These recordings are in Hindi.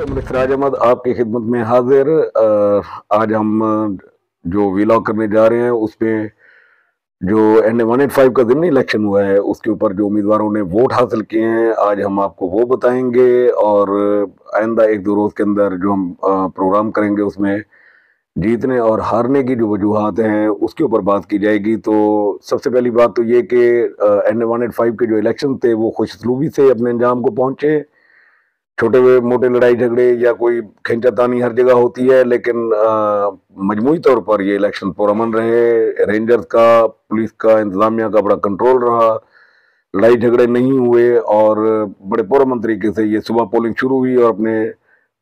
नमस्ते, मैं सिराज अहमद आपकी खिदमत में हाजिर। आज हम जो वीलॉग करने जा रहे हैं उसमें जो NA 185 का ज़िमनी इलेक्शन हुआ है उसके ऊपर जो उम्मीदवारों ने वोट हासिल किए हैं आज हम आपको वो बताएंगे। और आइंदा एक दो रोज़ के अंदर जो हम प्रोग्राम करेंगे उसमें जीतने और हारने की जो वजूहात हैं उसके ऊपर बात की जाएगी। तो सबसे पहली बात तो ये कि NA 185 के जो इलेक्शन थे वो खुशसलूबी से अपने अंजाम को पहुंचे। छोटे मोटे लड़ाई झगड़े या कोई खींचातानी हर जगह होती है, लेकिन मजमूई तौर पर ये इलेक्शन पुरअमन रहे। रेंजर्स का, पुलिस का, इंतजामिया का बड़ा कंट्रोल रहा, लड़ाई झगड़े नहीं हुए और बड़े पुरअमन तरीके से ये सुबह पोलिंग शुरू हुई और अपने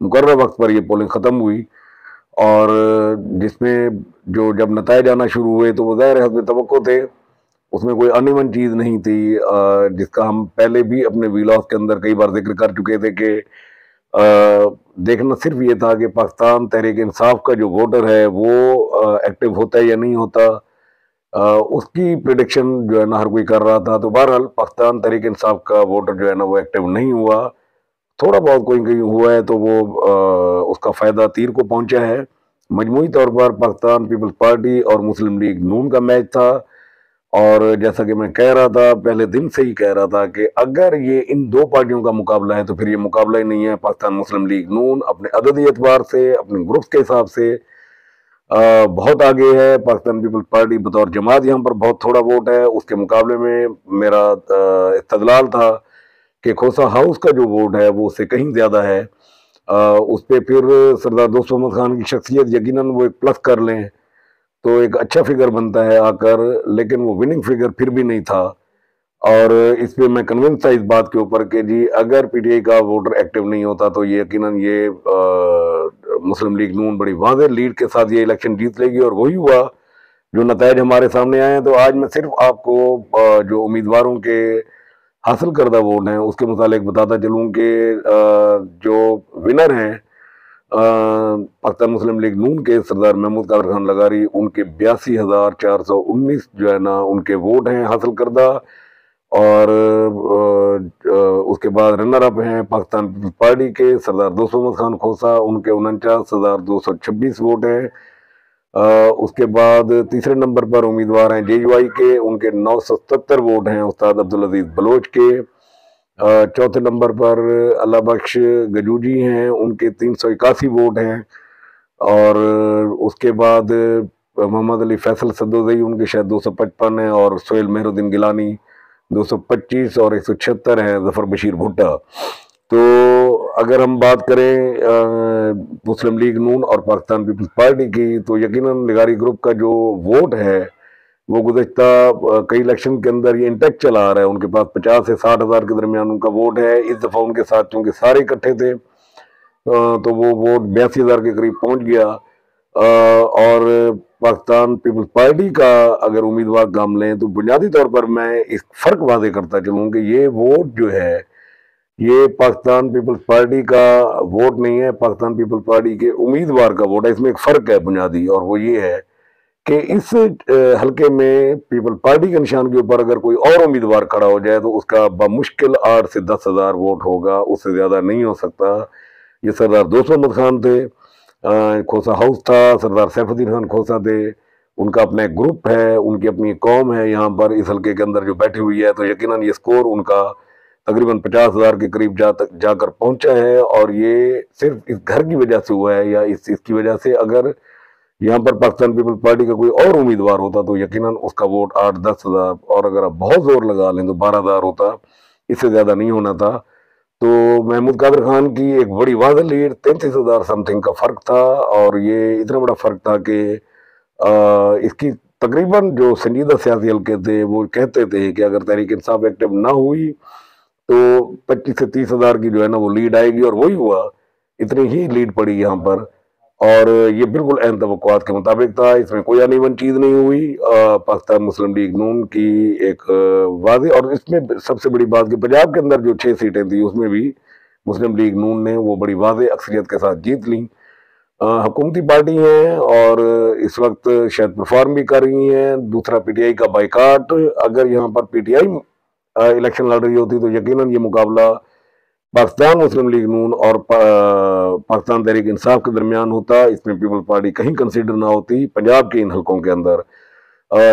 मुकर्रर वक्त पर ये पोलिंग ख़त्म हुई। और जिसमें जो जब नताइज आना शुरू हुए तो वो ज़ाहिर हस्ब तवक्को थे, उसमें कोई अनइवन चीज़ नहीं थी, जिसका हम पहले भी अपने वीलॉग के अंदर कई बार जिक्र कर चुके थे कि देखना सिर्फ ये था कि पाकिस्तान तहरीक इंसाफ का जो वोटर है वो एक्टिव होता है या नहीं होता। उसकी प्रिडिक्शन जो है ना हर कोई कर रहा था। तो बहरहाल पाकिस्तान तहरीक इंसाफ का वोटर जो है ना वो एक्टिव नहीं हुआ। थोड़ा बहुत कोई कहीं हुआ है तो वो उसका फ़ायदा तीर को पहुंचा है। मजमूई तौर पर पाकिस्तान पीपल्स पार्टी और मुस्लिम लीग नून का मैच था। और जैसा कि मैं कह रहा था, पहले दिन से ही कह रहा था कि अगर ये इन दो पार्टियों का मुकाबला है तो फिर ये मुकाबला ही नहीं है। पाकिस्तान मुस्लिम लीग नून अपने अददी एतबार से, अपने ग्रुप्स के हिसाब से बहुत आगे है। पाकिस्तान पीपल्स पार्टी बतौर जमात यहाँ पर बहुत थोड़ा वोट है। उसके मुकाबले में मेरा इस्तदलाल था कि खोसा हाउस का जो वोट है वो उससे कहीं ज़्यादा है। उस पर फिर सरदार दोस्त मोहम्मद खान की शख्सियत यकीनन वो एक प्लस कर लें तो एक अच्छा फिगर बनता है आकर, लेकिन वो विनिंग फिगर फिर भी नहीं था। और इस पे मैं कन्विंस था इस बात के ऊपर कि जी अगर PTI का वोटर एक्टिव नहीं होता तो ये यकीनन ये मुस्लिम लीग नून बड़ी वाज़ेह लीड के साथ ये इलेक्शन जीत लेगी और वही हुआ जो नताइज हमारे सामने आए हैं। तो आज मैं सिर्फ आपको जो उम्मीदवारों के हासिल करदा वोट हैं उसके मुतालिक बताता चलूँ कि जो विनर हैं पाकिस्तान मुस्लिम लीग नून के सरदार महमूद कादर खान लगारी, उनके 82,419 जो है ना उनके वोट हैं हासिल करदा। और उसके बाद रनर अप हैं पाकिस्तान पीपल्स पार्टी के सरदार दोस्त मोहम्मद खान खोसा, उनके 49,226 वोट हैं। उसके बाद तीसरे नंबर पर उम्मीदवार हैं JUI के, उनके 977 वोट हैं उस्ताद अब्दुल अजीज बलोच के। चौथे नंबर पर अल्लाह बख्श गजूजी हैं, उनके 381 वोट हैं। और उसके बाद मोहम्मद अली फैसल सद्दोज़ई, उनके शायद 255 हैं। और सोहेल मेहरुद्दीन गिलानी 225 और 176 हैं। जफर बशीर भुट्टा। तो अगर हम बात करें मुस्लिम लीग नून और पाकिस्तान पीपल्स पार्टी की तो यकीनन लगारी ग्रुप का जो वोट है वो गुज़श्ता कई इलेक्शन के अंदर ये इंटैक्ट चला आ रहा है। उनके पास 50 से 60 हज़ार के दरमियान उनका वोट है। इस दफ़ा उनके साथ चूंकि सारे इकट्ठे थे तो वो वोट 82,000 के करीब पहुंच गया। और पाकिस्तान पीपल्स पार्टी का अगर उम्मीदवार काम लें तो बुनियादी तौर पर मैं इस फर्क वादे करता चलूँ कि ये वोट जो है ये पाकिस्तान पीपल्स पार्टी का वोट नहीं है, पाकिस्तान पीपल्स पार्टी के उम्मीदवार का वोट है। इसमें एक फ़र्क है बुनियादी, और वो ये है कि इस हल्के में पीपल पार्टी के निशान के ऊपर अगर कोई और उम्मीदवार खड़ा हो जाए तो उसका बमुश्किल 8 से 10 हज़ार वोट होगा, उससे ज़्यादा नहीं हो सकता। ये सरदार दोस्त मोहम्मद खान थे, खोसा हाउस था, सरदार सैफुद्दीन खान खोसा थे, उनका अपना एक ग्रुप है, उनकी अपनी कौम है यहाँ पर इस हल्के के अंदर जो बैठी हुई है। तो यकीनन ये स्कोर उनका तकरीबन 50,000 के करीब जाकर पहुंचा है। और ये सिर्फ इस घर की वजह से हुआ है या इसकी वजह से। अगर यहाँ पर पाकिस्तान पीपल्स पार्टी का कोई और उम्मीदवार होता तो यकीनन उसका वोट 8-10 हज़ार, और अगर आप बहुत जोर लगा लें तो 12,000 होता, इससे ज़्यादा नहीं होना था। तो महमूद कादर खान की एक बड़ी वाज़ेह लीड 33,000 समथिंग का फ़र्क था। और ये इतना बड़ा फ़र्क था कि इसकी तकरीबन जो संजीदा सियासी हल्के थे वो कहते थे कि अगर तहरीक इंसाफ एक्टिव ना हुई तो 25 से 30 हज़ार की जो है ना वो लीड आएगी, और वही हुआ। इतनी ही लीड पड़ी यहाँ पर, और ये बिल्कुल एन तवक्कुआत के मुताबिक था। इसमें कोई अनइवन चीज़ नहीं हुई। पाकिस्तान मुस्लिम लीग नून की एक वाज़ेह, और इसमें सबसे बड़ी बात कि पंजाब के अंदर जो 6 सीटें थी उसमें भी मुस्लिम लीग नून ने वो बड़ी वाज़ेह अक्सरियत के साथ जीत ली। हुकूमती पार्टी हैं और इस वक्त शायद परफॉर्म भी कर रही हैं। दूसरा PTI का बाइकाट, अगर यहाँ पर PTI इलेक्शन लड़ रही होती तो यकीनन ये मुकाबला पाकिस्तान मुस्लिम लीग नून और पाकिस्तान तहरीक इंसाफ के दरमियान होता, इसमें पीपल्स पार्टी कहीं कंसीडर ना होती पंजाब के इन हलकों के अंदर।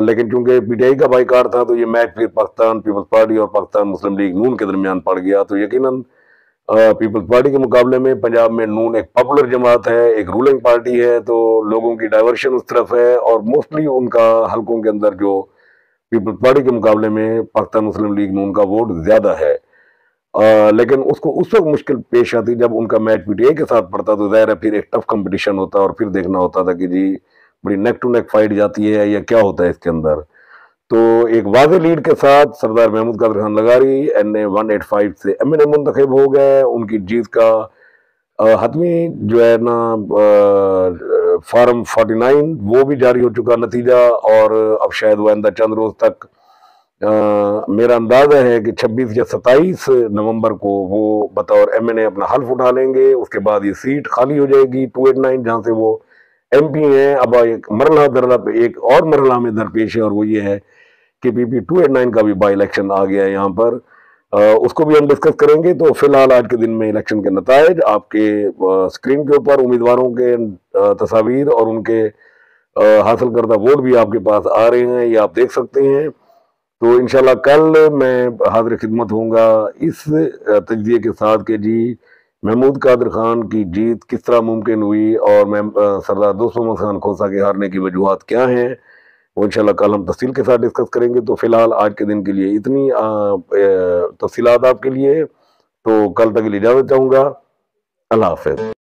लेकिन चूंकि पीटीआई का बाइकाट था तो ये मैच फिर पाकिस्तान पीपल्स पार्टी और पाकिस्तान मुस्लिम लीग नून के दरमियान पड़ गया। तो यकीनन पीपल्स पार्टी के मुकाबले में पंजाब में नून एक पॉपुलर जमात है, एक रूलिंग पार्टी है, तो लोगों की डाइवर्शन उस तरफ है और मोस्टली उनका हलकों के अंदर जो पीपल्स पार्टी के मुकाबले में पाकिस्तान मुस्लिम लीग नून का वोट ज्यादा है। लेकिन उसको उस वक्त मुश्किल पेश आती जब उनका मैच पीटीआई के साथ पड़ता, तो जाहिर है फिर एक टफ कंपटीशन होता और फिर देखना होता था कि जी बड़ी नेक टू नेक फाइट जाती है या क्या होता है इसके अंदर। तो एक वाज़ेह लीड के साथ सरदार महमूद कादर खान लगारी NA 185 से MNA मुंतखब हो गए। उनकी जीत का हतमी जो है ना फॉर्म 49 वो भी जारी हो चुका नतीजा, और अब शायद वो आइंदा चंद रोज तक मेरा अंदाजा है कि 26 या 27 नवंबर को वो बतौर MNA अपना हल्फ उठा लेंगे। उसके बाद ये सीट खाली हो जाएगी 289 जहां से वो MP हैं। अब एक और मरहला में दरपेश है और वो ये है कि PP 289 का भी बाई इलेक्शन आ गया है यहाँ पर। उसको भी हम डिस्कस करेंगे। तो फिलहाल आज के दिन में इलेक्शन के नताइज आपके स्क्रीन के ऊपर उम्मीदवारों के तस्वीर और उनके हासिल करदा वोट भी आपके पास आ रहे हैं, ये आप देख सकते हैं। तो इंशाल्लाह कल मैं हाजिर खिदमत होऊंगा इस तजज़िये के साथ कि जी महमूद कादर खान की जीत किस तरह मुमकिन हुई और मैं सरदार दोस्त मोहम्मद खान खोसा के हारने की वजूहात क्या हैं, वो इंशाल्लाह कल हम तफसील के साथ डिस्कस करेंगे। तो फिलहाल आज के दिन के लिए इतनी तफसीलात आपके लिए। तो कल तक के लिए इजाज़त चाहूँगा। अल्लाह हाफ़िज़।